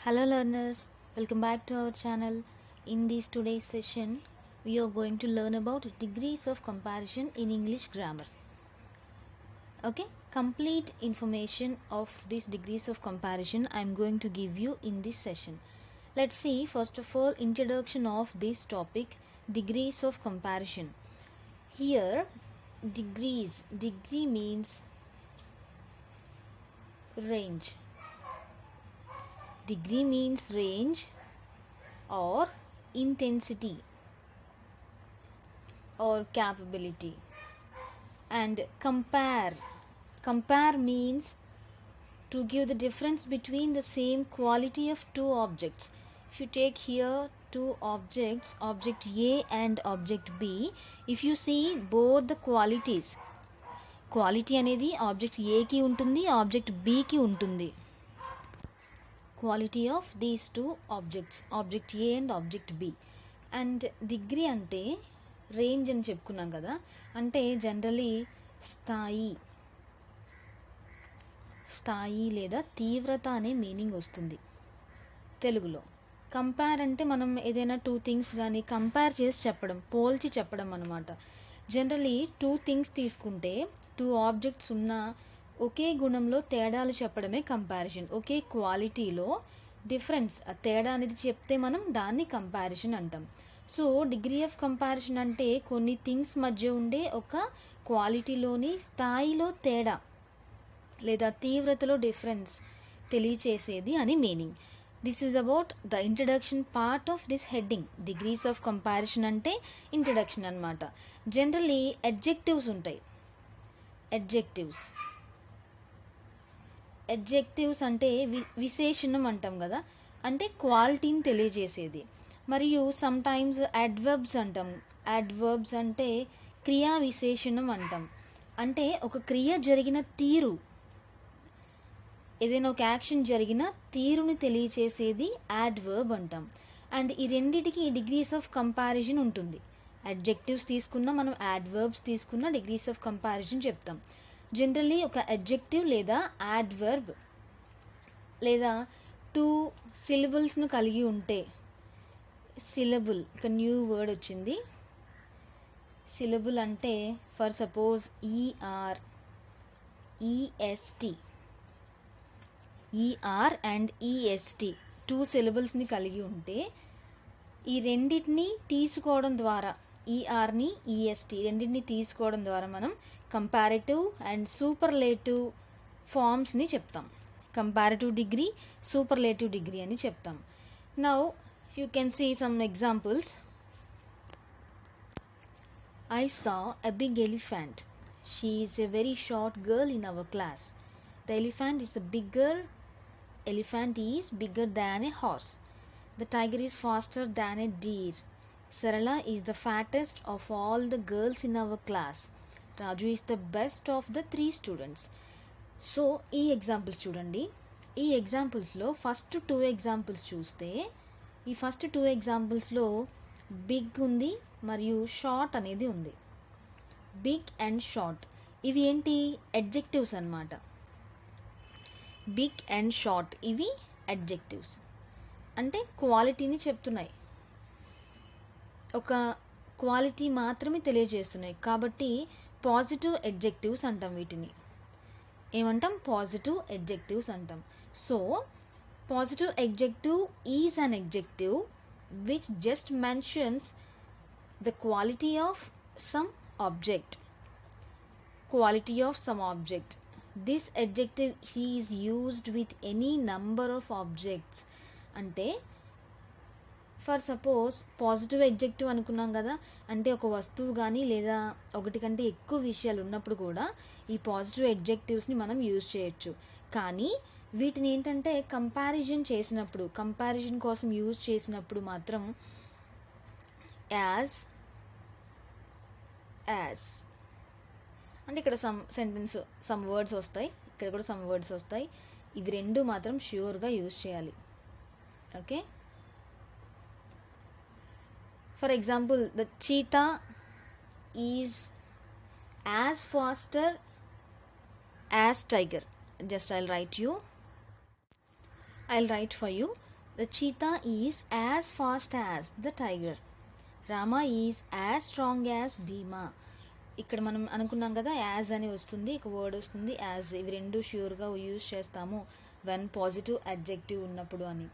Hello learners, welcome back to our channel. In this today's session, we are going to learn about degrees of comparison in English grammar. Okay, complete information of these degrees of comparison I am going to give you in this session. Let's see first of all introduction of this topic, degrees of comparison. Here degree means range. Degree means range or intensity or capability. And compare means to give the difference between the same quality of two objects. If you take here two objects, object A and object B, if you see both the qualities, quality అనేది object ఏకి ఉంటుంది, object బికి ఉంటుంది. Quality of these two objects, object A and object B. And degree అంటే range అని చెప్పుకున్నాం కదా, అంటే జనరలీ స్థాయి లేదా తీవ్రత అనే మీనింగ్ వస్తుంది తెలుగులో. కంపేర్ అంటే మనం ఏదైనా టూ థింగ్స్ కానీ కంపేర్ చేసి చెప్పడం, పోల్చి చెప్పడం అనమాట. జనరలీ టూ థింగ్స్ తీసుకుంటే టూ ఆబ్జెక్ట్స్ ఉన్న ఒకే గుణంలో తేడాలు చెప్పడమే కంపారిజన్. ఒకే క్వాలిటీలో డిఫరెన్స్, ఆ తేడా అనేది చెప్తే మనం దాన్ని కంపారిజన్ అంటాం. సో డిగ్రీ ఆఫ్ కంపారిజన్ అంటే కొన్ని థింగ్స్ మధ్య ఉండే ఒక క్వాలిటీలోని స్థాయిలో తేడా లేదా తీవ్రతలో డిఫరెన్స్ తెలియచేసేది అని meaning. This is about the introduction part of this heading. Degrees of comparison అంటే ఇంట్రడక్షన్ అనమాట. జనరల్లీ అడ్జెక్టివ్స్ ఉంటాయి. అడ్జెక్టివ్స్ అంటే విశేషణం అంటాం కదా, అంటే క్వాలిటీని తెలియజేసేది. మరియు సమ్ టైమ్స్ అడ్వర్బ్స్ అంటాం. అడ్వర్బ్స్ అంటే క్రియా విశేషణం అంటాం. అంటే ఒక క్రియ జరిగిన తీరు, ఏదైనా ఒక యాక్షన్ జరిగిన తీరుని తెలియచేసేది అడ్వర్బ్ అంటాం. అండ్ ఈ రెండిటికి డిగ్రీస్ ఆఫ్ కంపారిజన్ ఉంటుంది. అడ్జెక్టివ్స్ తీసుకున్నా, మనం అడ్వర్బ్స్ తీసుకున్నా డిగ్రీస్ ఆఫ్ కంపారిజన్ చెప్తాం. జనరల్లీ ఒక అడ్జెక్టివ్ లేదా అడ్వర్బ్ లేదా టూ సిలబుల్స్ను కలిగి ఉంటే, సిలబుల్ ఇక న్యూ వర్డ్ వచ్చింది. సిలబుల్ అంటే for suppose ER, EST, ER and EST two సిలబుల్స్ని కలిగి ఉంటే ఈ రెండింటిని తీసుకోవడం ద్వారా, ఈఆర్ని ఈఎస్టీ రెండింటిని తీసుకోవడం ద్వారా మనం కంపారిటివ్ అండ్ సూపర్లేటివ్ ఫార్మ్స్ని చెప్తాం. కంపారిటివ్ డిగ్రీ, సూపర్లేటివ్ డిగ్రీ అని చెప్తాం. Now you can see some examples. I saw a big elephant. She is a very short girl in our class. The elephant is bigger than a horse. The tiger is faster than a deer. Sarala is the fattest of all the girls in our class. Raju is the best of the 3 students. So ఈ examples చూడండి. ఈ ఎగ్జాంపుల్స్లో first 2 examples చూస్తే, ఈ first 2 ఎగ్జాంపుల్స్లో big ఉంది మరియు short అనేది ఉంది. Big and short ఇవి ఏంటి? అడ్జెక్టివ్స్ అన్నమాట. బిగ్ అండ్ షార్ట్ ఇవి అడ్జెక్టివ్స్, అంటే క్వాలిటీని చెప్తున్నాయి, ఒక క్వాలిటీ మాత్రమే తెలియజేస్తున్నాయి. కాబట్టి పాజిటివ్ అడ్జెక్టివ్స్ అంటాం. వీటిని ఏమంటాం? పాజిటివ్ అడ్జెక్టివ్స్ అంటాం. So positive adjective is an adjective which just mentions the quality of some object. This adjective is used with any number of objects. అంటే ఫర్ సపోజ్ పాజిటివ్ అడ్జెక్టివ్ అనుకున్నాం కదా, అంటే ఒక వస్తువు కానీ లేదా ఒకటి కంటే ఎక్కువ విషయాలు ఉన్నప్పుడు కూడా ఈ పాజిటివ్ అడ్జెక్టివ్స్ని మనం యూజ్ చేయొచ్చు. కానీ వీటిని ఏంటంటే కంపారిజన్ చేసినప్పుడు, కంపారిజన్ కోసం యూజ్ చేసినప్పుడు మాత్రం యాజ్ అంటే ఇక్కడ సమ్ వర్డ్స్ వస్తాయి, ఇక్కడ కూడా సమ్ వర్డ్స్ వస్తాయి. ఇవి రెండు మాత్రం ష్యూర్గా యూజ్ చేయాలి. Okay, for example the cheetah is as faster as tiger. Just I'll write for you. The cheetah is as fast as the tiger. Rama is as strong as Bhima. ఇక్కడ మనం అనుకున్నాం కదా, యాజ్ అని వస్తుంది, ఒక వర్డ్ వస్తుంది యాజ్. ఇవి రెండు ష్యూర్గా యూజ్ చేస్తాము వెన్ పాజిటివ్ అడ్జెక్టివ్ ఉన్నప్పుడు అని.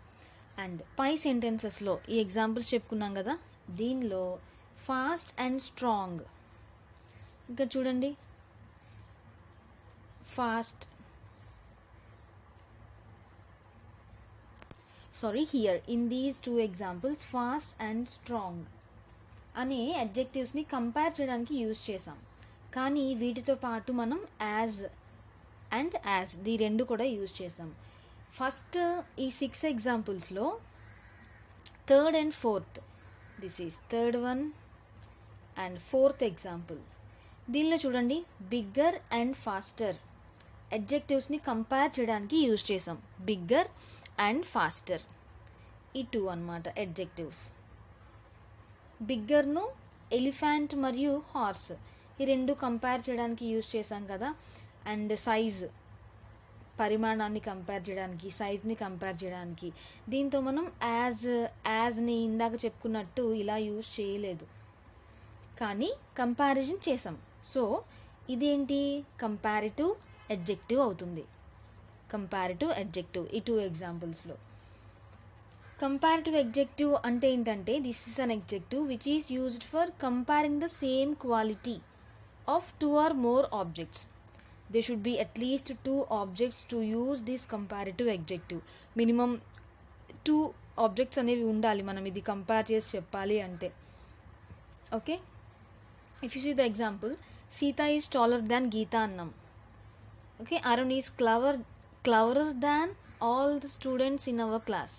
అండ్ పై సెంటెన్సెస్లో ఈ ఎగ్జాంపుల్స్ చెప్పుకున్నాం కదా, దీనిలో ఫాస్ట్ అండ్ స్ట్రాంగ్, ఇక్కడ చూడండి fast, here in these two examples fast and strong అనే అడ్జెక్టివ్స్ని కంపేర్ చేయడానికి యూజ్ చేసాం. కానీ వీటితో పాటు మనం యాజ్ అండ్ యాజ్ ది రెండు కూడా యూజ్ చేసాం. ఫస్ట్ ఈ 6 ఎగ్జాంపుల్స్లో third and fourth, this is third one and fourth example. దీనిలో చూడండి బిగ్గర్ అండ్ ఫాస్టర్ అడ్జెక్టివ్స్ని కంపేర్ చేయడానికి యూజ్ చేసాం. బిగ్గర్ అండ్ ఫాస్టర్ ఈ టూ అన్నమాట అడ్జెక్టివ్స్. బిగ్గర్ను ఎలిఫెంట్ మరియు హార్స్ ఈ రెండు కంపేర్ చేయడానికి యూజ్ చేసాం కదా. అండ్ సైజ్, పరిమాణాన్ని కంపేర్ చేయడానికి, సైజ్ని కంపేర్ చేయడానికి. దీంతో మనం యాజ్ని ఇందాక చెప్పుకున్నట్టు ఇలా యూజ్ చేయలేదు, కానీ కంపారిజన్ చేసాం. సో ఇదేంటి, కంపారిటివ్ అడ్జెక్టివ్ అవుతుంది. కంపారిటివ్ అడ్జెక్టివ్ ఈ 2 ఎగ్జాంపుల్స్లో. కంపారిటివ్ అడ్జెక్టివ్ అంటే ఏంటంటే, this is an adjective which is used for comparing the same quality of 2 or more objects. There should be at least 2 objects to use this comparative adjective. Minimum 2 objects అనేవి ఉండాలి మనం ఇది compare చేసి చెప్పాలి అంటే. Okay, if you see the example, Sita is taller than Geeta అన్నాం. Okay, Arun is cleverer than all the students in our class.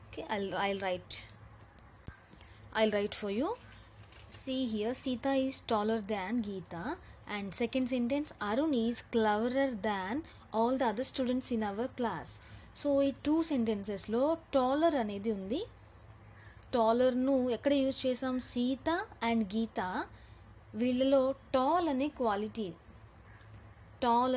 Okay, I'll write for you. See here, Sita is taller than Geeta, and second sentence, Arun is cleverer than all the other students in our class. So ఈ 2 సెంటెన్సెస్లో taller అనేది ఉంది. టాలర్ను ఎక్కడ use చేసాం, Sita and గీత వీళ్ళలో tall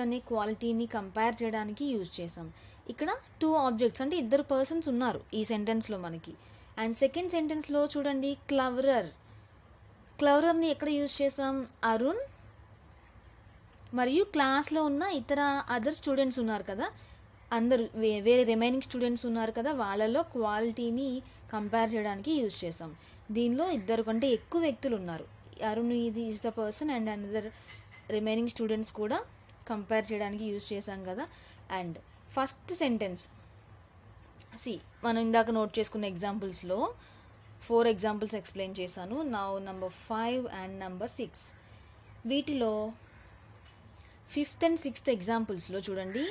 అనే క్వాలిటీని compare చేయడానికి use చేసాం. ఇక్కడ 2 ఆబ్జెక్ట్స్ అంటే 2 పర్సన్స్ ఉన్నారు ఈ సెంటెన్స్లో మనకి. అండ్ సెకండ్ సెంటెన్స్లో చూడండి క్లెవరర్ని ఎక్కడ యూజ్ చేసాం, అరుణ్ మరియు క్లాస్లో ఉన్న అదర్ స్టూడెంట్స్ ఉన్నారు కదా, అందరు వేరే రిమైనింగ్ స్టూడెంట్స్ ఉన్నారు కదా, వాళ్ళలో క్వాలిటీని కంపేర్ చేయడానికి యూజ్ చేసాం. దీనిలో 2 కంటే ఎక్కువ వ్యక్తులు ఉన్నారు, Arun is the person and another remaining students కూడా కంపేర్ చేయడానికి యూజ్ చేసాం కదా. అండ్ ఫస్ట్ సెంటెన్స్ మనం ఇందాక నోట్ చేసుకున్న ఎగ్జాంపుల్స్లో 4 ఎగ్జాంపుల్స్ ఎక్స్ప్లెయిన్ చేశాను. Now number 5 and number 6. వీటిలో 5th and 6th ఎగ్జాంపుల్స్లో చూడండి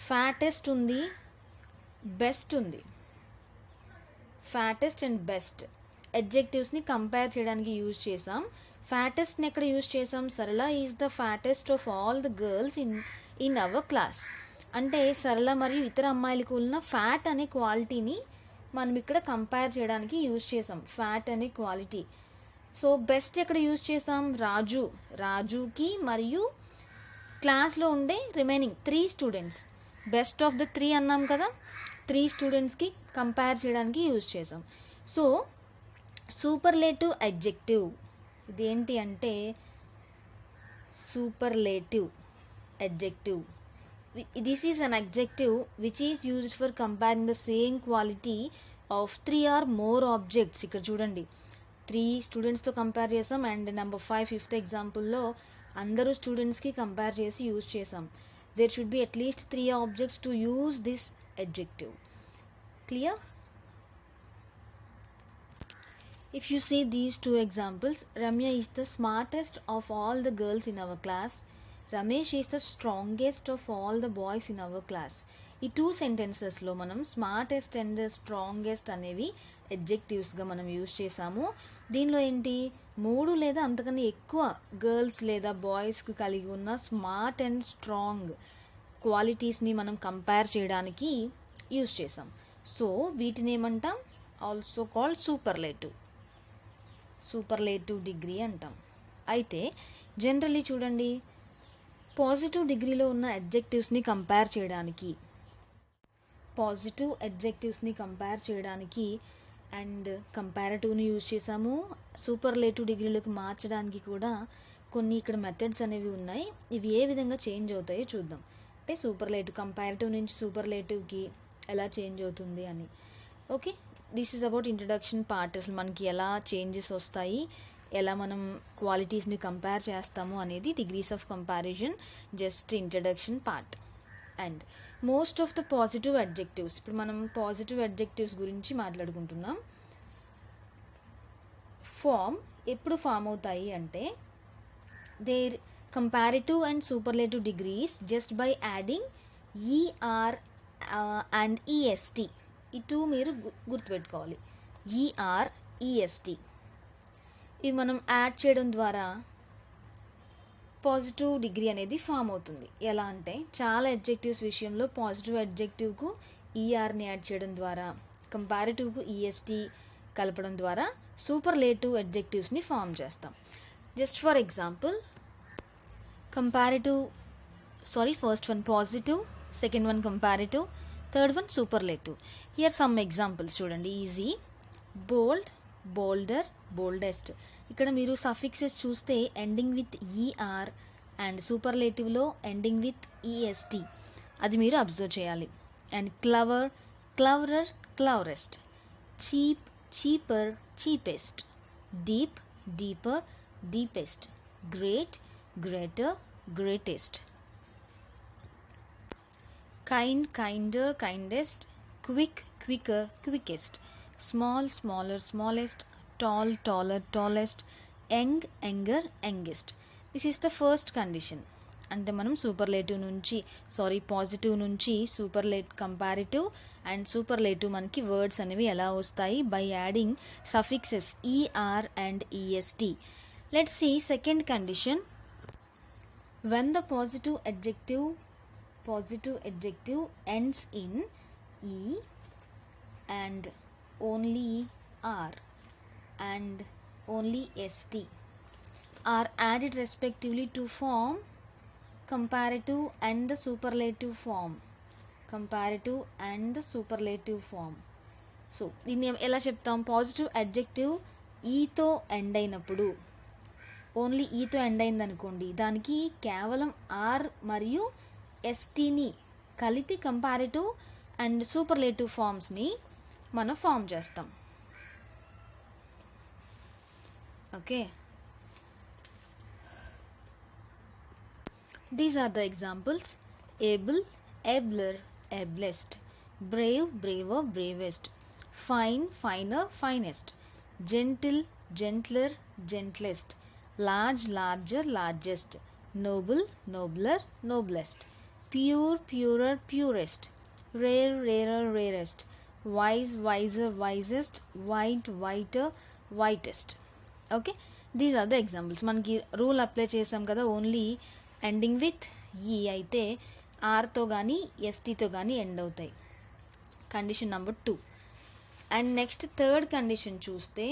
ఫ్యాటెస్ట్ ఉంది, బెస్ట్ ఉంది. ఫ్యాటెస్ట్ అండ్ బెస్ట్ అడ్జెక్టివ్స్ని కంపేర్ చేయడానికి యూజ్ చేసాం. ఫ్యాటెస్ట్ని ఎక్కడ యూజ్ చేసాం, Sarala is the fattest of all the girls in our class. అంటే సరళ మరియు ఇతర అమ్మాయిలకు ఉన్న ఫ్యాట్ అనే క్వాలిటీని మనం ఇక్కడ కంపేర్ చేయడానికి యూజ్ చేసాం, ఫ్యాట్ అనే క్వాలిటీ. సో బెస్ట్ ఎక్కడ యూజ్ చేసాం, రాజుకి మరియు క్లాస్లో ఉండే remaining 3 students, best of the 3 అన్నాం కదా, 3 స్టూడెంట్స్కి కంపేర్ చేయడానికి యూజ్ చేసాం. సో సూపర్లేటివ్ అడ్జెక్టివ్ ఇదేంటి అంటే superlative adjective. This is an adjective which is used for comparing the same quality of 3 or more objects. ఇక్కడ చూడండి 3 స్టూడెంట్స్తో కంపేర్ చేసాం. అండ్ నెంబర్ 5 5th ఎగ్జాంపుల్లో అందరూ స్టూడెంట్స్కి కంపేర్ చేసి యూజ్ చేసాం. There should be at least 3 objects to use this adjective. Clear? If you see these 2 examples, Ramya is the smartest of all the girls in our class. Ramesh is the strongest of all the boys in our class. ఈ 2 సెంటెన్సెస్లో మనం smartest and strongest అనేవి అడ్జెక్టివ్స్గా మనం use చేసాము. దీనిలో ఏంటి 3 లేదా అంతకన్నా ఎక్కువ గర్ల్స్ లేదా బాయ్స్కి కలిగి ఉన్న స్మార్ట్ అండ్ స్ట్రాంగ్ క్వాలిటీస్ని మనం కంపేర్ చేయడానికి యూజ్ చేసాం. సో వీటిని ఏమంటాం, ఆల్సో కాల్డ్ సూపర్లేటివ్ డిగ్రీ అంటాం. అయితే జనరల్లీ చూడండి పాజిటివ్ డిగ్రీలో ఉన్న అడ్జెక్టివ్స్ని కంపేర్ చేయడానికి పాజిటివ్ అడ్జెక్టివ్స్ని కంపేర్ చేయడానికి అండ్ కంపారిటివ్ని యూజ్ చేసాము. సూపర్లేటివ్ డిగ్రీలోకి మార్చడానికి కూడా కొన్ని ఇక్కడ మెథడ్స్ అనేవి ఉన్నాయి. ఇవి ఏ విధంగా చేంజ్ అవుతాయో చూద్దాం. అంటే సూపర్లేటివ్ కంపారిటివ్ నుంచి సూపర్లేటివ్కి ఎలా చేంజ్ అవుతుంది అని. Okay, this is about introduction part. అసలు మనకి ఎలా చేంజెస్ వస్తాయి, ఎలా మనం క్వాలిటీస్ని కంపేర్ చేస్తాము అనేది degrees of comparison just introduction part. And most of the positive adjectives, ఇప్పుడు మనం పాజిటివ్ అడ్జెక్టివ్స్ గురించి మాట్లాడుకుంటున్నాం. ఫామ్ ఎప్పుడు ఫామ్ అవుతాయి అంటే their comparative and superlative degrees just by adding ER and EST. ఇటు మీరు గుర్తుపెట్టుకోవాలి, ఈఆర్ ఈఎస్టీ. ఇవి మనం యాడ్ చేయడం ద్వారా పాజిటివ్ డిగ్రీ అనేది ఫామ్ అవుతుంది. ఎలా అంటే చాలా అడ్జెక్టివ్స్ విషయంలో పాజిటివ్ అడ్జెక్టివ్కు ఈఆర్ని యాడ్ చేయడం ద్వారా, కంపారిటివ్కు ఈఎస్టీ కలపడం ద్వారా సూపర్లేటివ్ అడ్జెక్టివ్స్ని ఫామ్ చేస్తాం. Just for example, first one positive, second one comparative, third one superlative. Here some examples చూడండి. Easy, bold, bolder, boldest. ఇక్కడ మీరు సఫిక్సెస్ చూస్తే ఎండింగ్ విత్ ఈఆర్ అండ్ సూపర్లేటివ్లో ఎండింగ్ విత్ ఈఎస్టీ, అది మీరు అబ్జర్వ్ చేయాలి. And clever, cleverer, cleverest. Cheap, cheaper, cheapest. Deep, deeper, deepest. Great, greater, greatest. Kind, kinder, kindest. Quick, quicker, quickest. Small, smaller, smallest. tall, taller, tallest. young, younger, youngest. This is the first condition. అంటే మనం positive నుంచి comparative and superlative మనకి words అనేవి ఎలా వస్తాయి by adding suffixes ER and EST. Let's see second condition. When the positive adjective ends in e and only r and only st are added respectively to form comparative and the superlative form. So దీన్ని ఎలా చెప్తాం? Positive adjective ఈతో end అయినప్పుడు, only ఈతో end అయింది అనుకోండి, దానికి కేవలం are మరియు ఎస్టీని కలిపి కంపారిటివ్ అండ్ సూపర్లేటివ్ ఫామ్స్ని మనం ఫామ్ చేస్తాం. Okay, these are the examples. Able, abler, ablest. Brave, braver, bravest. Fine, finer, finest. Gentle, gentler, gentlest. Large, larger, largest. Noble, nobler, noblest. Pure, purer, purest. Rare, rarer, rarest. Wise, wiser, wisest. White, whiter, whitest. Okay, these are the examples. మనకి rule apply చేసాం కదా, only ending with ఈ అయితే ఆర్తో కానీ ఎస్టీతో కానీ end అవుతాయి. Condition number 2. And next third condition చూస్తే,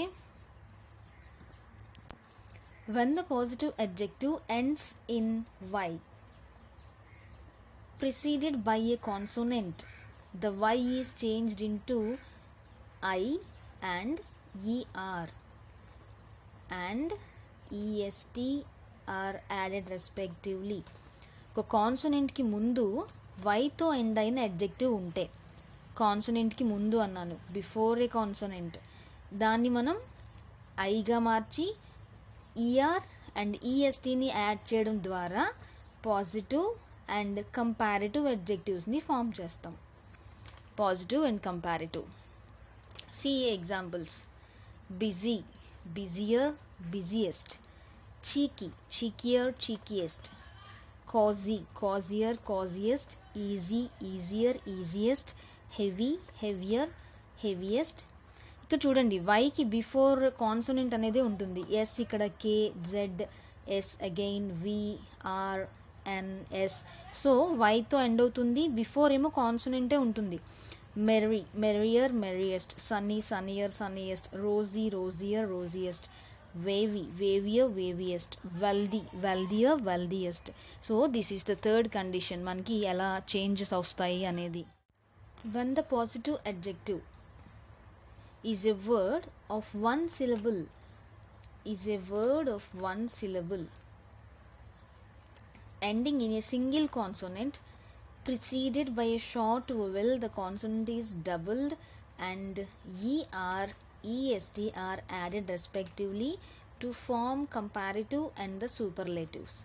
when the positive adjective ends in y preceded by a consonant, the y is changed into I and er and est are added respectively. ఒక కాన్సోనెంట్కి ముందు వైతో end అయిన adjective ఉంటే, కాన్సోనెంట్కి ముందు అన్నాను, before a consonant, దాన్ని మనం ఐగా మార్చి ఈఆర్ అండ్ ఈఎస్టీని యాడ్ చేయడం ద్వారా పాజిటివ్ అండ్ కంపారిటివ్ అడ్జెక్టివ్స్ని ఫామ్ చేస్తాం. Positive and comparative. See examples. Busy, busier, busiest. Cheeky, cheekier, cheekiest. Cosy, cosier, cosiest. Easy, easier, easiest. Heavy, heavier, heaviest. ఇక్కడ చూడండి, వైకి బిఫోర్ కాన్సోనెంట్ అనేది ఉంటుంది. ఎస్ ఇక్కడ K, Z, S again, V, R, N, S. So వైతో end అవుతుంది, before ఏమో కాన్సోనెంటే ఉంటుంది. Merry, merrier, merriest. Sunny, sunnier, sunniest. Rosie, రోజియర్, rosiest. Wavy, wavier, waviest. Wealthy, wealthier, wealthiest. So this is the third condition, మనకి ఎలా changes వస్తాయి అనేది. when the positive adjective is a word of one syllable, ending in a single consonant preceded by a short vowel, the consonant is doubled and er, est are added respectively to form comparative and the superlatives.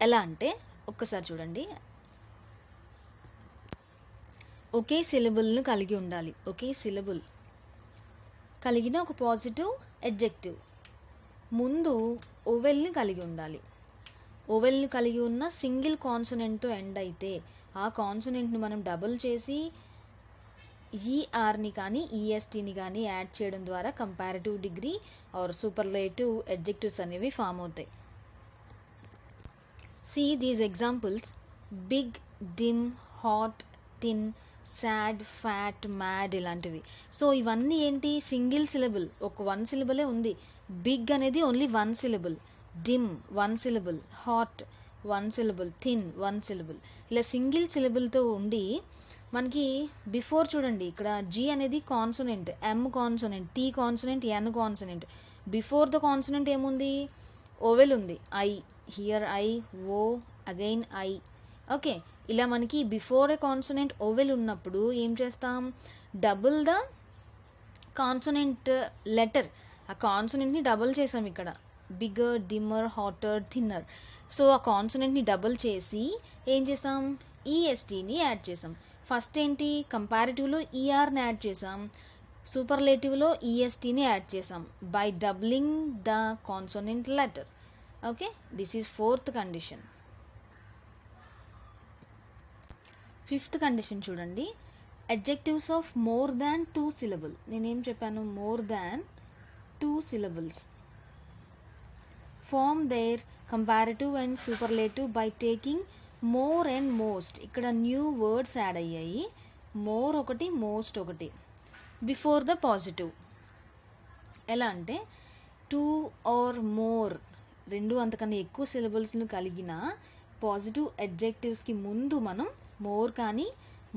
ఎలా అంటే ఒక్కసారి చూడండి, ఒకే సిలబుల్ను కలిగి ఉండాలి. ఒకే syllable కలిగిన ఒక positive adjective ముందు ఓవెల్ని కలిగి ఉండాలి. ఓవెల్ని కలిగి ఉన్న సింగిల్ కాన్సోనెంట్తో ఎండ్ అయితే ఆ కాన్సోనెంట్ని మనం డబుల్ చేసి ఈఆర్ని కానీ ఈఎస్టీని కానీ యాడ్ చేయడం ద్వారా comparative degree or superlative adjectives అనేవి ఫామ్ అవుతాయి. See these examples: big, dim, hot, thin, sad, fat, mad ఇలాంటివి. సో ఇవన్నీ ఏంటి? సింగిల్ సిలబుల్, ఒక వన్ సిలబులే ఉంది. బిగ్ అనేది only one syllable, dim one syllable, hot one syllable, thin one syllable. ఇలా సింగిల్ సిలబుల్తో ఉండి మనకి బిఫోర్ చూడండి, ఇక్కడ జీ అనేది consonant, M consonant, T consonant, N consonant. Before the consonant ఏముంది? ఓవెల్ ఉంది, I. Here I, O, again I. Okay, ఇలా మనకి బిఫోర్ ఏ కాన్సోనెంట్ ఓవెల్ ఉన్నప్పుడు ఏం చేస్తాం? Double the consonant letter. ఆ కాన్సోనెంట్ని డబుల్ చేసాం ఇక్కడ, bigger, dimmer, hotter, thinner. So ఆ కాన్సోనెంట్ని డబుల్ చేసి ఏం చేసాం? ఈఎస్టీని యాడ్ చేసాం. ఫస్ట్ ఏంటి? కంపారిటివ్లో ఈఆర్ని యాడ్ చేసాం, సూపర్లేటివ్లో ఈఎస్టీని యాడ్ చేసాం by doubling the consonant letter. Okay, this is fourth condition. Fifth condition చూడండి, adjectives of more than 2 syllable. నేనేం చెప్పాను? More than 2 syllables form their comparative and superlative by taking more and most. ఇక్కడ new words add అయ్యాయి, more ఒకటి, most ఒకటి, before the positive. ఎలా అంటే 2 or more, 2 అంతకన్నా ఎక్కువ సిలబుల్స్ను కలిగిన పాజిటివ్ అడ్జెక్టివ్స్కి ముందు మనం మోర్ కానీ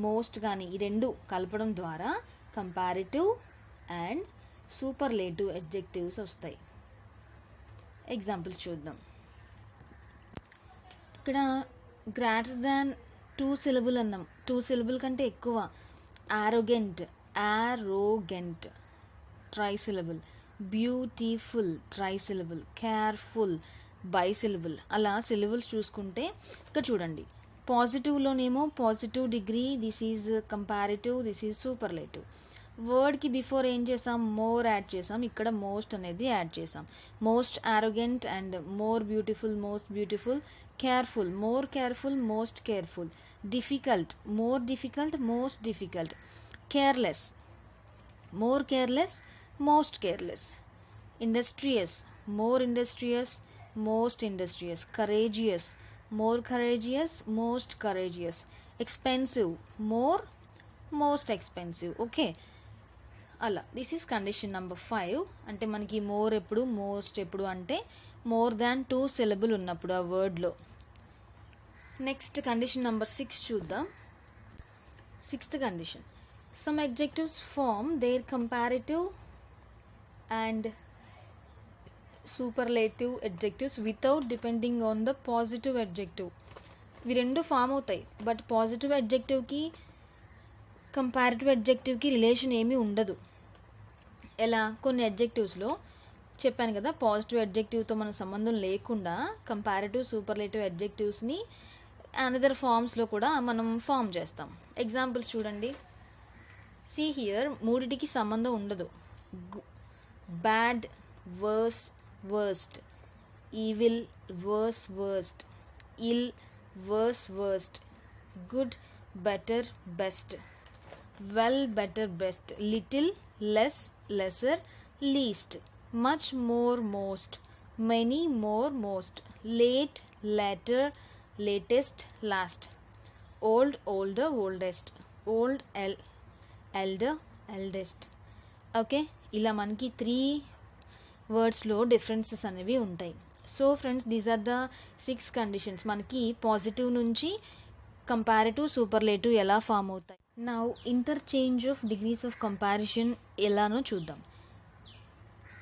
మోస్ట్ కానీ ఈ 2 కలపడం ద్వారా కంపారిటివ్ అండ్ సూపర్లేటివ్ అడ్జెక్టివ్స్ వస్తాయి. ఎగ్జాంపుల్స్ చూద్దాం. ఇక్కడ గ్రేటర్ దాన్ 2 syllable అన్నాం, 2 syllable కంటే ఎక్కువ. Arrogant, arrogant trisyllable, beautiful trisyllable, careful bisyllable. అలా సిలబుల్స్ చూసుకుంటే ఇక్కడ చూడండి, పాజిటివ్లోనేమో positive degree, this is comparative, this is superlative. వర్డ్కి బిఫోర్ ఏం చేసాం? మోర్ యాడ్ చేసాం, ఇక్కడ మోస్ట్ అనేది యాడ్ చేసాం. Most arrogant and more beautiful, most beautiful. Careful, more careful, most careful. Difficult, more difficult, most difficult. Careless, more careless, most careless. Industrious, more industrious, most industrious. Courageous, more courageous, most courageous. Expensive, more, most expensive. Okay, అలా. This is condition number 5. అంటే మనకి more ఎప్పుడు, most ఎప్పుడు అంటే more than 2 syllable ఉన్నప్పుడు ఆ వర్డ్లో. Next condition number 6 చూద్దాం. 6th condition, some adjectives form their comparative and superlative adjectives without depending on the positive adjective. ఇవి 2 ఫామ్ అవుతాయి, బట్ పాజిటివ్ అడ్జెక్టివ్కి కంపారిటివ్ అడ్జెక్టివ్కి రిలేషన్ ఏమీ ఉండదు. ఎలా? కొన్ని అడ్జెక్టివ్స్లో చెప్పాను కదా, పాజిటివ్ అడ్జెక్టివ్తో మన సంబంధం లేకుండా కంపారిటివ్ సూపర్లేటివ్ అడ్జెక్టివ్స్ని అనదర్ ఫామ్స్లో కూడా మనం ఫామ్ చేస్తాం. ఎగ్జాంపుల్స్ చూడండి. సీ హియర్, మూడిటికి సంబంధం ఉండదు. Bad, worse, worst. Evil, worse, worst. Ill, worse, worst. Good, better, best. Well, better, best. Little, less, lesser, least. Much, more, most. Many, more, most. Late, later, latest, last. Old, older, oldest. Old, elder, eldest. Okay, ఇలా మనకి 3 వర్డ్స్లో differences అనేవి ఉంటాయి. So friends, these are the 6 conditions. మనకి positive నుంచి comparative superlative ఎలా form అవుతాయి. Now interchange of degrees of comparison ఎలానో చూద్దాం.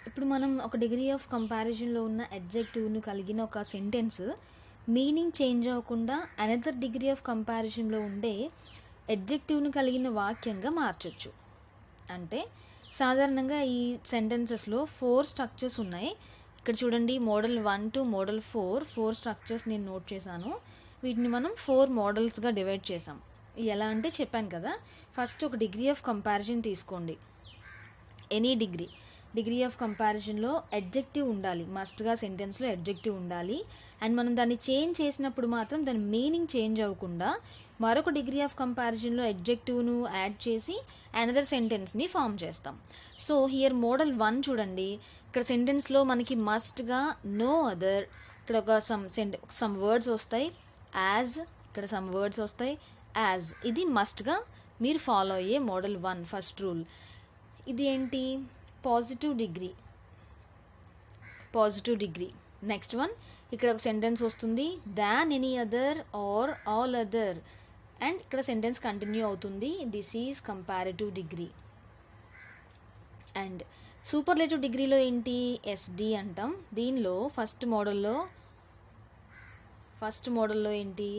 ఇప్పుడు మనం ఒక డిగ్రీ ఆఫ్ కంపారిజన్లో ఉన్న అడ్జెక్టివ్ను కలిగిన ఒక సెంటెన్స్ మీనింగ్ చేంజ్ అవ్వకుండా అనదర్ డిగ్రీ ఆఫ్ కంపారిజన్లో ఉండే అడ్జెక్టివ్ను కలిగిన వాక్యంగా మార్చొచ్చు. అంటే సాధారణంగా ఈ సెంటెన్సెస్లో 4 స్ట్రక్చర్స్ ఉన్నాయి. ఇక్కడ చూడండి, మోడల్ 1 to మోడల్ 4 స్ట్రక్చర్స్ నేను నోట్ చేశాను. వీటిని మనం 4 మోడల్స్గా డివైడ్ చేసాం. ఎలా అంటే చెప్పాను కదా, ఫస్ట్ ఒక డిగ్రీ ఆఫ్ కంపారిజన్ తీసుకోండి. ఎనీ డిగ్రీ ఆఫ్ కంపారిజన్లో అడ్జెక్టివ్ ఉండాలి, మస్ట్గా సెంటెన్స్లో అడ్జెక్టివ్ ఉండాలి. అండ్ మనం దాన్ని చేంజ్ చేసినప్పుడు మాత్రం దాని మీనింగ్ చేంజ్ అవ్వకుండా మరొక డిగ్రీ ఆఫ్ కంపారిజన్లో అడ్జెక్టివ్ను యాడ్ చేసి అనదర్ సెంటెన్స్ని ఫామ్ చేస్తాం. సో హియర్ మోడల్ 1 చూడండి, ఇక్కడ సెంటెన్స్లో మనకి మస్ట్గా నో అదర్, ఇక్కడ ఒక సమ్ వర్డ్స్ వస్తాయి, యాజ్, ఇక్కడ సమ్ వర్డ్స్ వస్తాయి, యాజ్. ఇది మస్ట్గా మీరు ఫాలో అయ్యే మోడల్ 1 ఫస్ట్ రూల్. ఇది ఏంటి? Positive degree. నెక్స్ట్ వన్, ఇక్కడ ఒక సెంటెన్స్ వస్తుంది, than any other or all other, and ఇక్కడ సెంటెన్స్ కంటిన్యూ అవుతుంది, this is comparative degree. And superlative డిగ్రీలో ఏంటి? ఎస్డి అంటాం. దీనిలో ఫస్ట్ మోడల్లో ఏంటి?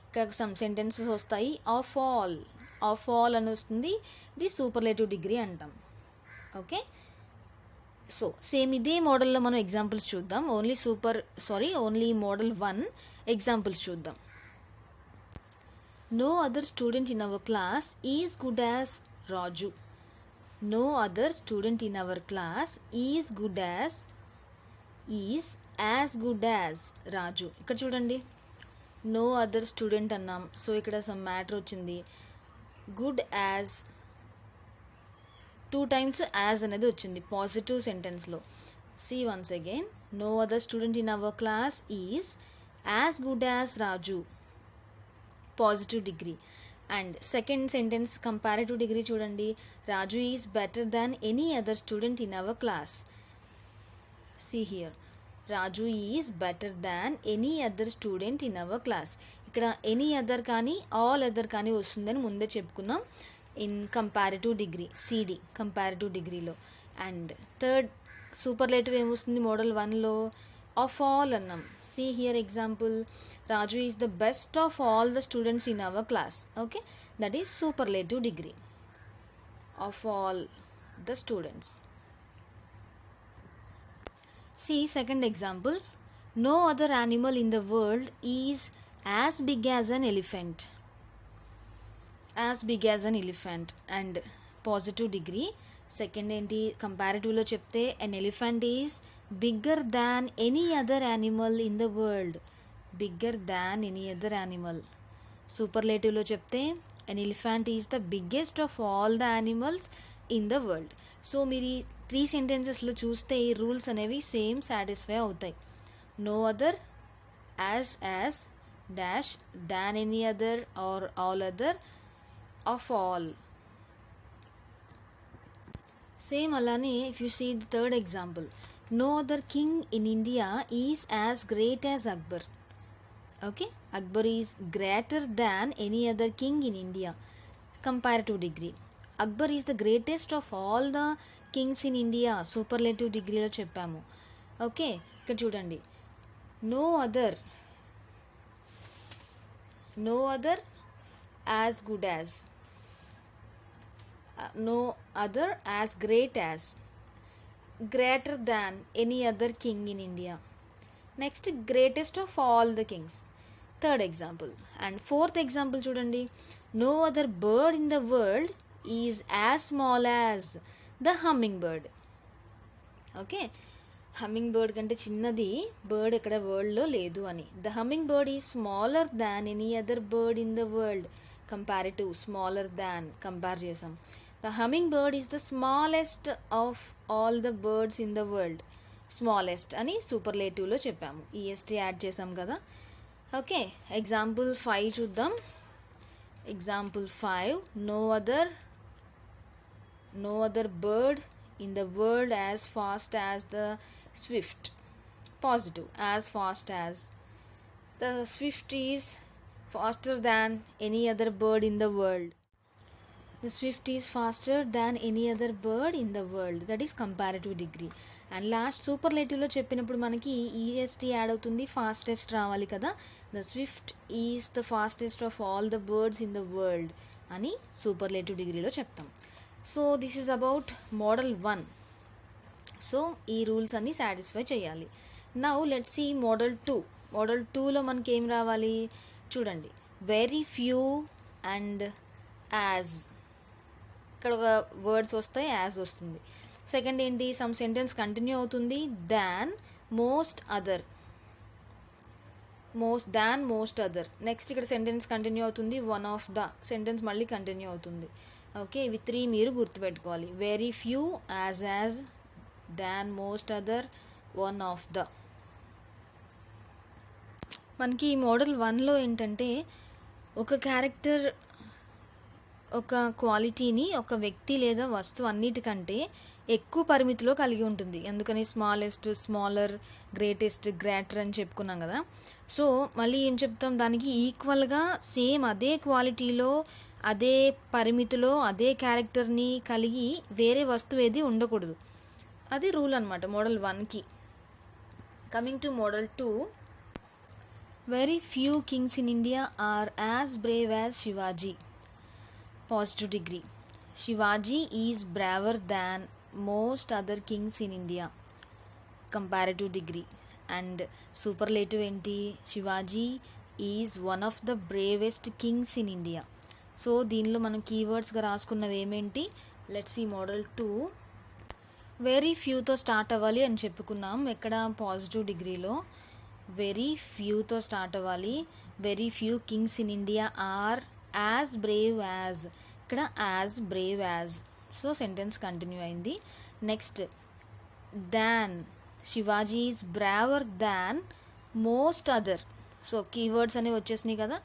ఇక్కడ సమ్ సెంటెన్సెస్ వస్తాయి, ఆఫ్ ఆల్ అని వస్తుంది, ఇది సూపర్లేటివ్ డిగ్రీ అంటాం. ఓకే, సో సేమ్ ఇదే మోడల్లో మనం ఎగ్జాంపుల్స్ చూద్దాం. ఓన్లీ మోడల్ 1 ఎగ్జాంపుల్స్ చూద్దాం. No other student in our class is good as Raju. No other student in our class is as good as Raju. ఇక్కడ చూడండి, no other student అన్నాం. So ఇక్కడ some matter వచ్చింది, good as 2 times as అనేది వచ్చింది positive సెంటెన్స్లో. See once again, no other student in our class is as good as Raju, positive degree. And second sentence comparative degree చూడండి, Raju is better than any other student in our class. See here, Raju is better than any other student in our class. ఇక్కడ any other కానీ all other కానీ వస్తుందని ముందే చెప్పుకున్నాం in comparative degree, CD comparative డిగ్రీలో. And third superlative ఏమొస్తుంది model 1లో? Of all అన్నాం. See here example, Raju is the best of all the students in our class. Okay, that is superlative degree, of all the students. See second example, no other animal in the world is as big as an elephant. And positive degree. Second ఏంటి? కంపారిటివ్లో చెప్తే an elephant is bigger than any other animal in the world. సూపర్లేటివ్లో చెప్తే an elephant is the biggest of all the animals in the world. So మీరు ఈ 3 సెంటెన్సెస్లో చూస్తే ఈ rules అనేవి same satisfy అవుతాయి. No other, as dash, than any other or all other, of all. Same అలానే if you see the third example, no other king in India is as great as Akbar. Okay, Akbar is greater than any other king in India. Comparative degree. Akbar is the greatest of all the kings in India. Superlative degree లో చెప్పాము. Okay, ఇక్కడ చూడండి, no other as good as, no other as great as, greater than any other king in India. Next, greatest of all the kings. Third example. And fourth example చూడండి, no other bird in the world is as small as the hummingbird. Okay, humming bird కంటే చిన్నది bird ఎక్కడ వరల్డ్లో లేదు అని. The humming bird is smaller than any other bird in the world. Comparative, smaller than compare చేసాం. The hummingbird is the smallest of all the birds in the world. Smallest అని సూపర్లేటివ్లో చెప్పాము, EST add చేసాం కదా. Okay, example 5 చూద్దాం. Example 5, no other bird in the world as fast as the swift. Positive, as fast as. The swift is faster than any other bird in the world. The swift is faster than any other bird in the world. That is comparative degree. And last సూపర్లేటివ్లో చెప్పినప్పుడు మనకి EST add అవుతుంది, fastest రావాలి కదా. The swift is the fastest of all the birds in the world అని superlative డిగ్రీలో చెప్తాం. So this is about model 1. So ఈ రూల్స్ అన్నీ సాటిస్ఫై చేయాలి. Now let's see model 2. Model 2లో మనకి ఏం రావాలి చూడండి. వెరీ ఫ్యూ అండ్ యాజ్, ఇక్కడ ఒక వర్డ్స్ వస్తాయి, యాజ్ వస్తుంది. సెకండ్ ఏంటి, సమ్ సెంటెన్స్ కంటిన్యూ అవుతుంది, దాన్ most other, most other. Next ఇక్కడ సెంటెన్స్ కంటిన్యూ అవుతుంది, వన్ ఆఫ్ ద, సెంటెన్స్ మళ్ళీ కంటిన్యూ అవుతుంది. ఓకే, ఇవి 3 మీరు గుర్తుపెట్టుకోవాలి. Very few, as, than most other, one of the. మనకి మోడల్ 1లో ఏంటంటే ఒక క్యారెక్టర్, ఒక క్వాలిటీని ఒక వ్యక్తి లేదా వస్తువు అన్నిటికంటే ఎక్కువ పరిమితిలో కలిగి ఉంటుంది. అందుకని స్మాలెస్ట్, స్మాలర్, గ్రేటెస్ట్, గ్రేటర్ అని చెప్పుకున్నాం కదా. సో మళ్ళీ ఏం చెప్తాం, దానికి ఈక్వల్గా సేమ్ అదే క్వాలిటీలో, అదే పరిమితిలో, అదే క్యారెక్టర్ని కలిగి వేరే వస్తువు ఏది ఉండకూడదు. అది రూల్ అనమాట మోడల్ 1కి. Coming to model 2. Very few kings in India are as brave as Shivaji. Positive degree. Shivaji is braver than most other kings in India. Comparative degree. And superlative ఏంటి, Shivaji is one of the bravest kings in India. So దీనిలో మనం కీవర్డ్స్గా రాసుకున్నవి ఏమేంటి, let's see model 2. Very ఫ్యూతో start అవ్వాలి అని చెప్పుకున్నాం. ఎక్కడ, పాజిటివ్ డిగ్రీలో వెరీ ఫ్యూతో స్టార్ట్ అవ్వాలి. Very few kings in India are as brave as, ఇక్కడ as brave as. So sentence continue అయింది. Next than, Shivaji is braver than most other. So keywords అనేవి వచ్చేసినాయి కదా,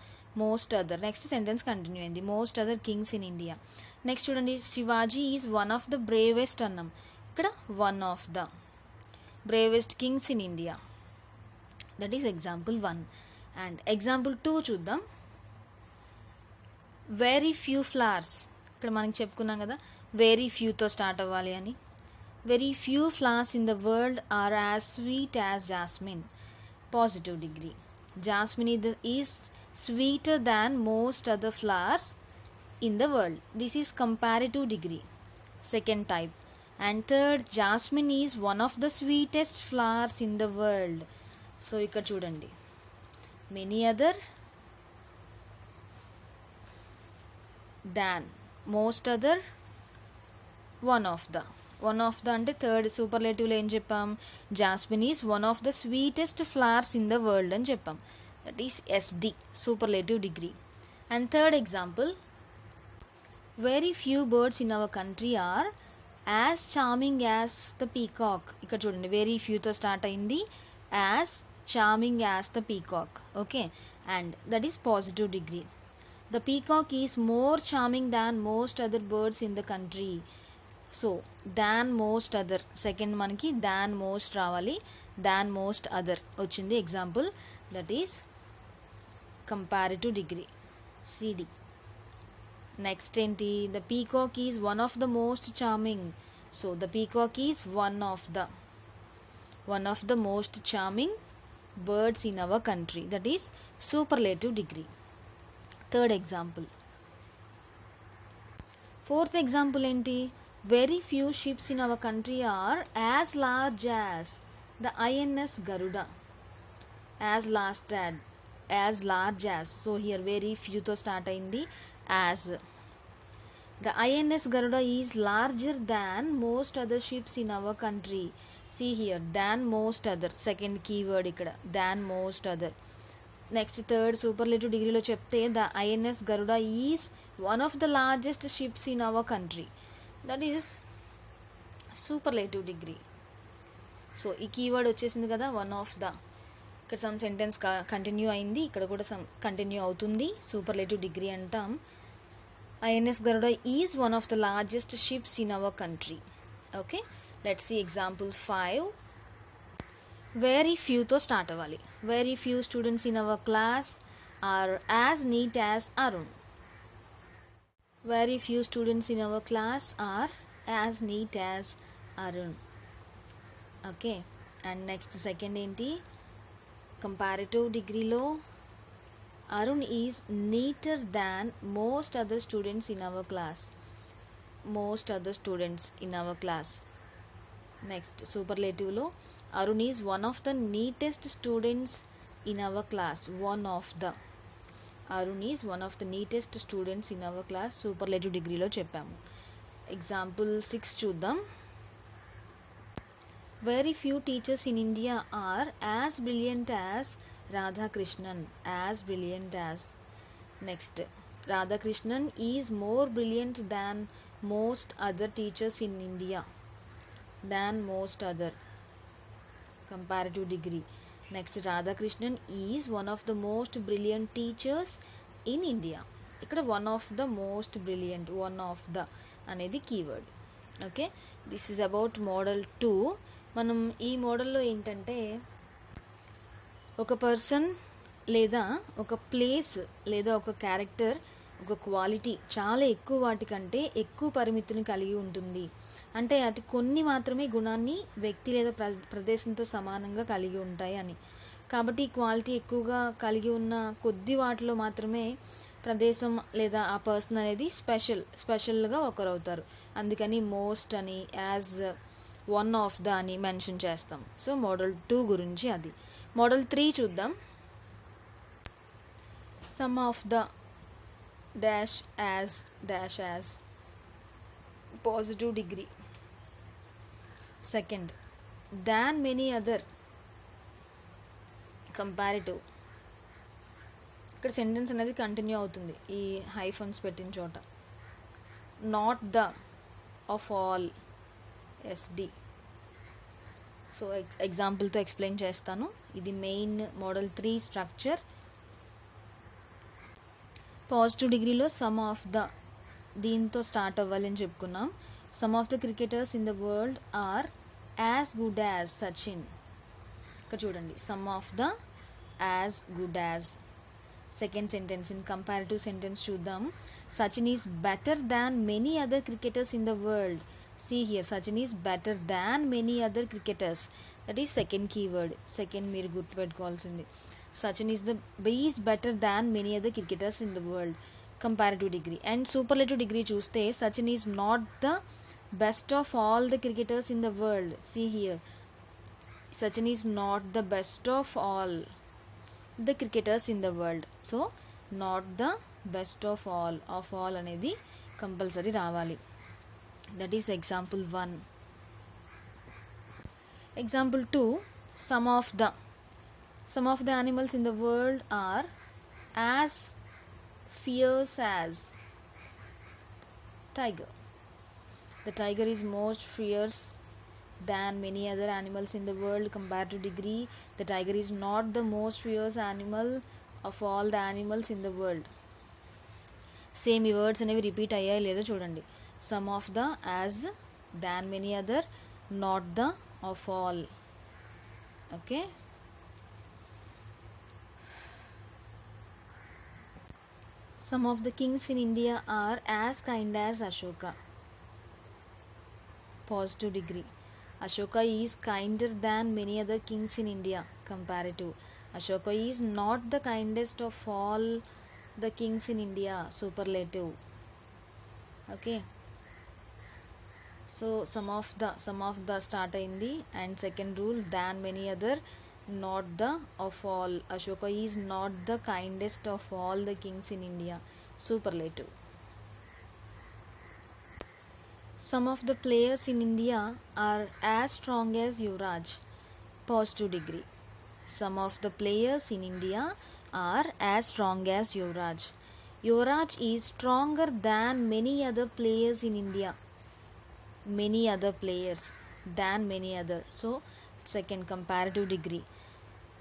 most other. Next sentence continue అయింది, most other kings in India. Next చూడండి, Shivaji is one of the bravest అన్నాం, ఇక్కడ one of the bravest kings in India. That is example 1. And example 2 చూద్దాం. Very few flowers, ఇక్కడ మనకి చెప్పుకున్నాం కదా very ఫ్యూతో స్టార్ట్ అవ్వాలి అని. Very few flowers in the world are as sweet as jasmine. Positive degree. Jasmine is sweeter than most other flowers in the world. This is comparative degree, second type. And third, jasmine is one of the sweetest flowers in the world. So ఇక్కడ చూడండి, many other, than, most other, one of the. One of the అంటే third సూపర్లేటివ్లో ఏం చెప్పాం, jasmine is one of the sweetest flowers in the world అని చెప్పాం. That is SD, superlative degree. And third example, very few birds in our country are as charming as the peacock. ఇక్కడ చూడండి, very ఫ్యూతో start అయింది, as charming as the peacock. Okay, and that is positive degree. The peacock is more charming than most other birds in the country. So than most other, second మనకి than most రావాలి, than most other వచ్చింది example. That is comparative degree, CD. Next ఏంటి, the peacock is one of the most charming. So the peacock is one of the most charming birds in our country. That is superlative degree. Third example. Fourth example enti, very few ships in our country are as large as the INS Garuda. As large as. So here very few to start ayindi, as. The INS Garuda is larger than most other ships in our country. See here, than most other, second keyword ikkada, than most other. Next third superlative degree lo chepte, the INS Garuda is one of the largest ships in our country. That is superlative degree. So ee keyword vachesindi kada, one of the. ఇక్కడ some sentence continue అయింది, ఇక్కడ కూడా some continue అవుతుంది, superlative డిగ్రీ అంటాం. INS Garuda is one of the largest ships in our country. Okay, let's see example 5. Very few to start avali. Very few students in our class are as neat as Arun. Very few students in our class are as neat as Arun. Okay, and next second ఏంటి, comparative degreeలో Arun is neater than most other students in our class. Most other students in our class. Next superlative-లో Arun is one of the neatest students in our class. One of the. Arun is one of the neatest students in our class. Superlative డిగ్రీలో చెప్పాము. Example 6 చూద్దాం. Very few teachers in India are as brilliant as Radhakrishnan. As brilliant as. Next, Radhakrishnan is more brilliant than most other teachers in India. Than most other. Comparative degree. Next, Radhakrishnan is one of the most brilliant teachers in India. ఇక్కడ one of the most brilliant, one of the అనేది keyword. Okay, this is about model 2. మనం ఈ మోడల్లో ఏంటంటే ఒక person లేదా ఒక place లేదా ఒక క్యారెక్టర్, ఒక క్వాలిటీ చాలా ఎక్కువ వాటికంటే ఎక్కువ పరిమితిని కలిగి ఉంటుంది. అంటే అది కొన్ని మాత్రమే గుణాన్ని వ్యక్తి లేదా ప్రదేశంతో సమానంగా కలిగి ఉంటాయి అని. కాబట్టి ఈ క్వాలిటీ ఎక్కువగా కలిగి ఉన్న కొద్ది వాటిలో మాత్రమే ప్రదేశం లేదా ఆ పర్సన్ అనేది స్పెషల్గా ఒకరవుతారు. అందుకని మోస్ట్ అని, యాజ్, వన్ ఆఫ్ ద అని మెన్షన్ చేస్తాం. సో మోడల్ 2 గురించి అది. మోడల్ 3 చూద్దాం. Some of the dash as positive degree. Second, than many other comparative. ఇక్కడ సెంటెన్స్ అనేది కంటిన్యూ అవుతుంది ఈ హైఫన్స్ పెట్టిన చోట. Not the, of all, SD. So ఎగ్జాంపుల్తో ఎక్స్ప్లెయిన్ చేస్తాను. ఇది మెయిన్ మోడల్ 3 స్ట్రక్చర్. పాజిటివ్ డిగ్రీలో సమ్ ఆఫ్ ద దీంతో స్టార్ట్ అవ్వాలి అని చెప్పుకున్నాం. Some of the cricketers in the world are as good as Sachin. ఇక్కడ చూడండి, some of the as good as. Second sentence, in comparative sentence చూద్దాం. Sachin is better than many other cricketers in the world. See here, Sachin is better than many other cricketers. That is second keyword. Second మీరు గుర్తుపెట్టుకోవాల్సింది. Sachin is better than many other cricketers in the world. Comparative degree. And superlative degree చూస్తే Sachin is not the best of all the cricketers in the world. See here, Sachin is not the best of all the cricketers in the world. So not the best of all అనేది compulsory రావాలి. That is example 1. Example 2, some of the animals in the world are as fierce as tiger. The tiger is most fierce than many other animals in the world. Comparative degree, the tiger is not the most fierce animal of all the animals in the world. Same words అనేవి repeat అయ్యాయి లేదో చూడండి. Some of the, as, than many other, not the, of all. Okay. Some of the kings in India are as kind as Ashoka. Positive degree. Ashoka is kinder than many other kings in India. Comparative. Ashoka is not the kindest of all the kings in India. Superlative. Okay. So some of the start అయింది. And second rule, than many other, not the, of all. Ashoka is not the kindest of all the kings in India. Superlative. Some of the players in India are as strong as Yuvraj. Positive degree. Some of the players in India are as strong as Yuvraj. Yuvraj is stronger than many other players in India. Many other players than many other. So second, comparative degree.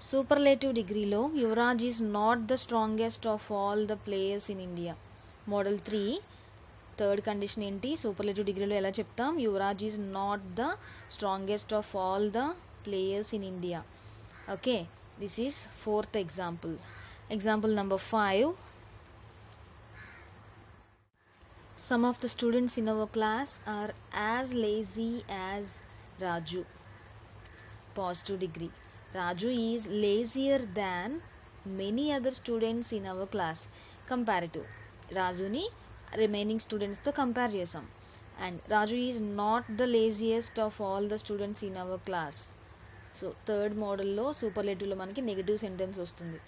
Superlative degree లో Yuvraj is not the strongest of all the players in India. Model 3 third condition ఏంటి, superlative డిగ్రీలో ఎలా చెప్తాం, Yuvraj is not the strongest of all the players in India. Okay, this is fourth example. Example number 5. Some of the students in our class are as lazy as Raju. Positive degree. Raju is lazier than many other students in our class. Comparative. రాజుని remaining స్టూడెంట్స్తో compare చేసాం. And Raju is not the laziest of all the students in our class. So third మోడల్లో సూపర్లేటివ్లో మనకి negative sentence వస్తుంది.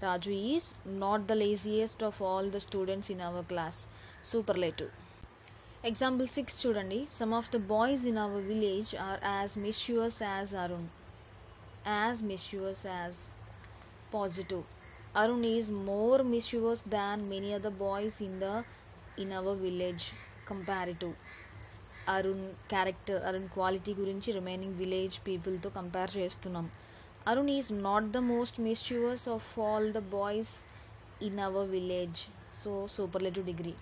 Raju is not the laziest of all the students in our class. Superlative. Example 6 చూడండి. Some of the boys in our village are as mischievous as Arun. As mischievous as. Positive. Arun is more mischievous than many other boys in our village. Comparative. Arun character, Arun quality గురించి remaining village పీపుల్తో compare చేస్తున్నాం. Arun is not the most mischievous of all the boys in our village. So superlative degree.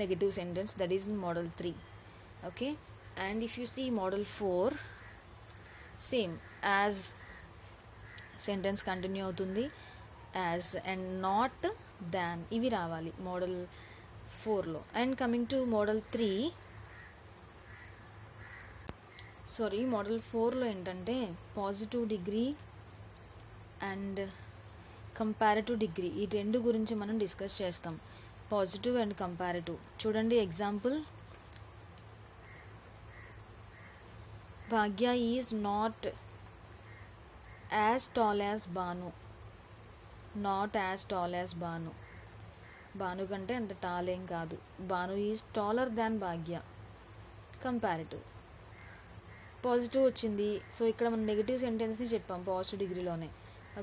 Negative sentence, that is in model 3. Okay, and if you see model 4, same as sentence continue అవుతుంది. As and not than ఇవి రావాలి model 4లో. And coming to model 3, model 4లో ఏంటంటే positive degree and comparative degree, ఈ రెండు గురించి మనం డిస్కస్ చేస్తాం. Positive and comparative. చూడండి example. Bhagya is not as tall as Banu. Not as tall as Banu. Banu కంటే అంత టాల్ ఏం కాదు. Banu is taller than Bhagya. Comparative. Positive వచ్చింది. సో ఇక్కడ మనం నెగిటివ్ సెంటెన్స్ని చెప్పాం పాజిటివ్ డిగ్రీలోనే.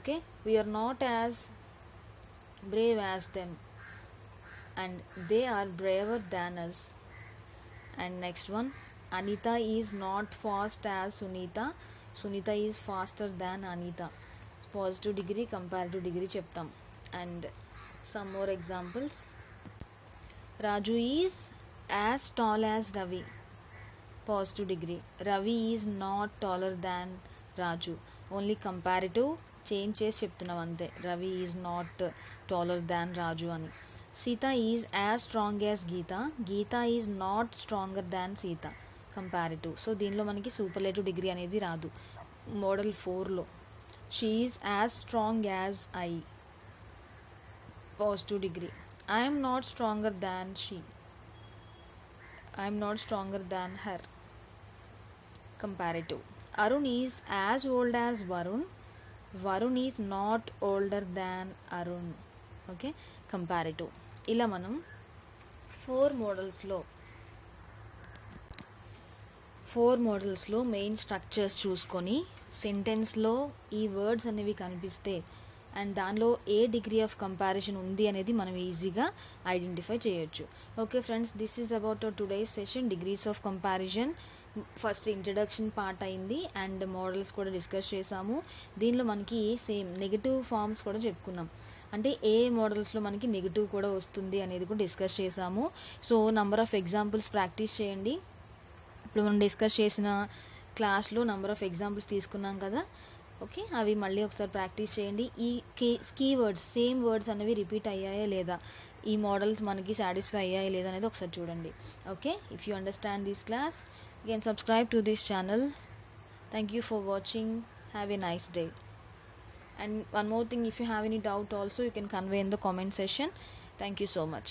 Okay, we are not as brave as them and they are braver than us. And next one, Anitha is not fast as Sunitha. Sunitha is faster than Anitha. Positive degree comparative degree చెప్తాం. And some more examples. Raju is as tall as Ravi. Positive degree. Ravi is not taller than Raju. Only comparative change చేసి చెప్తున్నాం అంతే. Ravi is not taller than Raju అని. Sita is as strong as Geetha. Geetha is not stronger than Sita. Comparative. So దీనిలో మనకి superlative degree అనేది రాదు. Model 4లో she is as strong as I. Positive degree. I'm not stronger than she. I'm not stronger than her. Comparative. Arun is as old as Varun. Varun is not older than Arun. Okay, comparative. ఇలా మనం 4 మోడల్స్లో main structures చూసుకొని సెంటెన్స్లో ఈ words అనేవి కనిపిస్తే and దానిలో ఏ degree of comparison ఉంది అనేది మనం ఈజీగా ఐడెంటిఫై చేయొచ్చు. Okay friends, this is about today's session, degrees of comparison. First introduction part అయింది అండ్ మోడల్స్ కూడా డిస్కస్ చేసాము. దీనిలో మనకి సేమ్ నెగిటివ్ ఫార్మ్స్ కూడా చెప్పుకున్నాం. అంటే ఏ మోడల్స్లో మనకి నెగిటివ్ కూడా వస్తుంది అనేది కూడా డిస్కస్ చేసాము. So number of examples practice చేయండి. ఇప్పుడు మనం డిస్కస్ చేసిన క్లాస్లో నంబర్ ఆఫ్ ఎగ్జాంపుల్స్ తీసుకున్నాం కదా. ఓకే, అవి మళ్ళీ ఒకసారి ప్రాక్టీస్ చేయండి. ఈ కీవర్డ్స్ సేమ్ వర్డ్స్ అనేవి రిపీట్ అయ్యాయా లేదా, ఈ మోడల్స్ మనకి సాటిస్ఫై అయ్యాయా లేదా అనేది ఒకసారి చూడండి. Okay, if you understand this class you can subscribe to this channel. Thank you for watching. Have a nice day. And one more thing, if you have any doubt also you can convey in the comment section. Thank you so much.